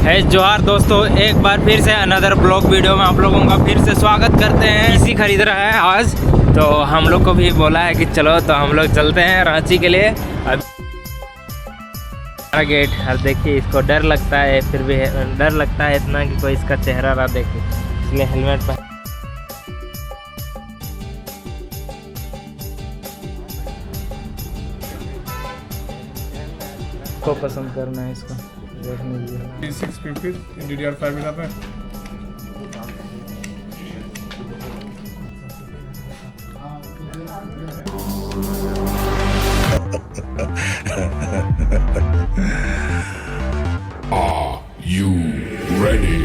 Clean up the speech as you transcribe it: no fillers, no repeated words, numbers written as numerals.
है जोहार दोस्तों, एक बार फिर से अनदर ब्लॉग वीडियो में आप लोगों का फिर से स्वागत करते हैं। इसी खरीद रहा है आज, तो हम लोग को भी बोला है कि चलो, तो हम लोग चलते हैं रांची के लिए। अब गेट, अब देखिए इसको डर लगता है, फिर भी डर लगता है इतना कि कोई इसका चेहरा ना देखे, इसलिए हेलमेट पहन। को पसंद करना है इसको देखने के लिए। 650 DDR5 मिला है। Are you ready?